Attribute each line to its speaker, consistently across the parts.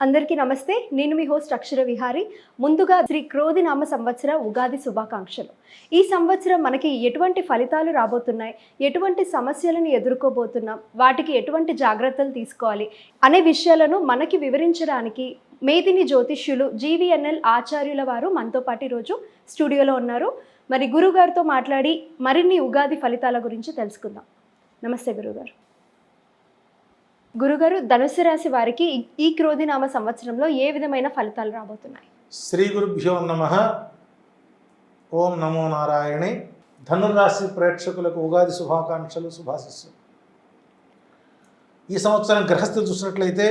Speaker 1: అందరికీ నమస్తే. నేను మీ హోస్ట్ అక్షర విహారి. ముందుగా శ్రీ క్రోధినామ సంవత్సర ఉగాది శుభాకాంక్షలు. ఈ సంవత్సరం మనకి ఎటువంటి ఫలితాలు రాబోతున్నాయి, ఎటువంటి సమస్యలను ఎదుర్కోబోతున్నాం, వాటికి ఎటువంటి జాగ్రత్తలు తీసుకోవాలి అనే విషయాలను మనకి వివరించడానికి మేదిని జ్యోతిష్యులు GVNL ఆచార్యుల వారు మనతో పాటు ఈరోజు స్టూడియోలో ఉన్నారు. మరి గురుగారితో మాట్లాడి మరిన్ని ఉగాది ఫలితాల గురించి తెలుసుకుందాం. నమస్తే గురుగారు. గురుగారు, ధనుసు రాశి వారికి ఈ క్రోధినామ సంవత్సరంలో ఏ విధమైన ఫలితాలు రాబోతున్నాయి?
Speaker 2: శ్రీ గురుభ్యో నమః. ఓం నమో నారాయణే. ధనురాశి ప్రేక్షకులకు ఉగాది శుభాకాంక్షలు, శుభాశిస్సులు. ఈ సంవత్సరం గ్రహస్థితి చూసినట్లయితే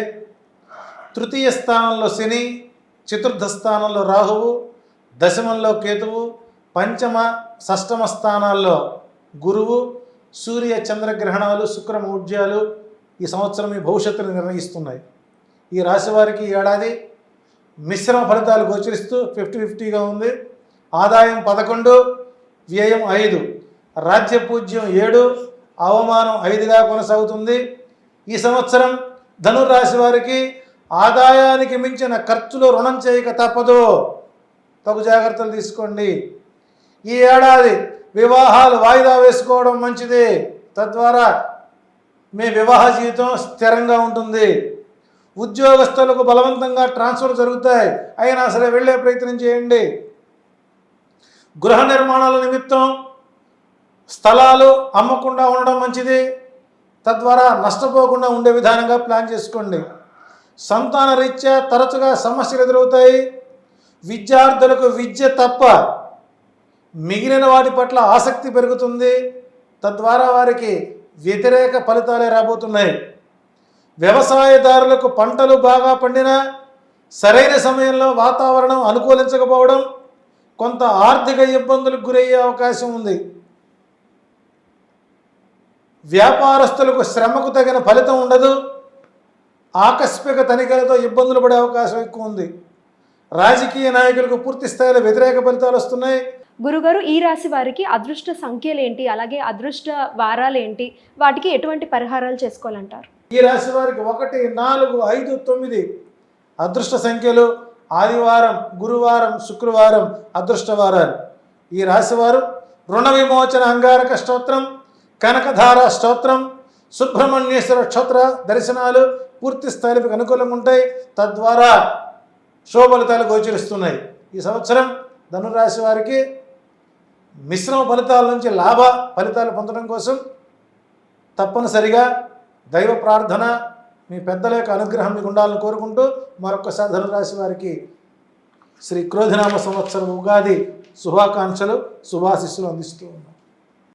Speaker 2: తృతీయ స్థానంలో శని, చతుర్థ స్థానంలో రాహువు, దశమంలో కేతువు, పంచమ షష్టమ స్థానాల్లో గురువు, సూర్య చంద్రగ్రహణాలు, శుక్రమౌఢ్యాలు ఈ సంవత్సరం ఈ భవిష్యత్తును నిర్ణయిస్తున్నాయి. ఈ రాశి వారికి ఈ ఏడాది మిశ్రమ ఫలితాలు గోచరిస్తూ 50-50గా ఉంది. ఆదాయం 11, వ్యయం 5, రాజ్యపూజ్యం 7, అవమానం 5గా కొనసాగుతుంది. ఈ సంవత్సరం ధనురాశి వారికి ఆదాయానికి మించిన ఖర్చులు రుణం చేయక తప్పదు. తగు జాగ్రత్తలు తీసుకోండి. ఈ ఏడాది వివాహాలు వాయిదా వేసుకోవడం మంచిది. తద్వారా మీ వివాహ జీవితం స్థిరంగా ఉంటుంది. ఉద్యోగస్తులకు బలవంతంగా ట్రాన్స్ఫర్ జరుగుతాయి, అయినా సరే వెళ్ళే ప్రయత్నం చేయండి. గృహ నిర్మాణాల నిమిత్తం స్థలాలు అమ్మకుండా ఉండడం మంచిది. తద్వారా నష్టపోకుండా ఉండే విధానంగా ప్లాన్ చేసుకోండి. సంతాన రీత్యా తరచుగా సమస్యలు ఎదురవుతాయి. విద్యార్థులకు విద్య తప్ప మిగిలిన వాటి పట్ల ఆసక్తి పెరుగుతుంది. తద్వారా వారికి వ్యతిరేక ఫలితాలే రాబోతున్నాయి. వ్యవసాయదారులకు పంటలు బాగా పండినా సరైన సమయంలో వాతావరణం అనుకూలించకపోవడం కొంత ఆర్థిక ఇబ్బందులకు గురయ్యే అవకాశం ఉంది. వ్యాపారస్తులకు శ్రమకు తగిన ఫలితం ఉండదు. ఆకస్మిక తనిఖీలతో ఇబ్బందులు పడే అవకాశం ఎక్కువ ఉంది. రాజకీయ నాయకులకు పూర్తి స్థాయిలో వ్యతిరేక ఫలితాలు వస్తున్నాయి.
Speaker 1: గురుగారు, ఈ రాశి వారికి అదృష్ట సంఖ్యలు ఏంటి, అలాగే అదృష్ట వారాలు ఏంటి, వాటికి ఎటువంటి పరిహారాలు చేసుకోవాలంటారు?
Speaker 2: ఈ రాశి వారికి 1, 4, 5, 9 అదృష్ట సంఖ్యలు. ఆదివారం, గురువారం, శుక్రవారం అదృష్ట వారాలు. ఈ రాశివారు రుణ విమోచన అంగారక స్తోత్రం, కనకధార స్తోత్రం, సుబ్రహ్మణ్యేశ్వర క్షేత్ర దర్శనాలు పూర్తి స్థాయికి అనుకూలంగా ఉంటాయి. తద్వారా శుభఫలితాలు గోచరిస్తున్నాయి. ఈ సంవత్సరం ధనురాశి వారికి మిశ్రమ ఫలితాల నుంచి లాభ ఫలితాలు పొందడం కోసం తప్పనిసరిగా దైవ ప్రార్థన, మీ పెద్దల యొక్క అనుగ్రహం మీకు ఉండాలని కోరుకుంటూ మరొకసారి ధనురాశి వారికి శ్రీ క్రోధినామ సంవత్సరం ఉగాది శుభాకాంక్షలు, శుభాశిస్సులు అందిస్తూ ఉన్నాం.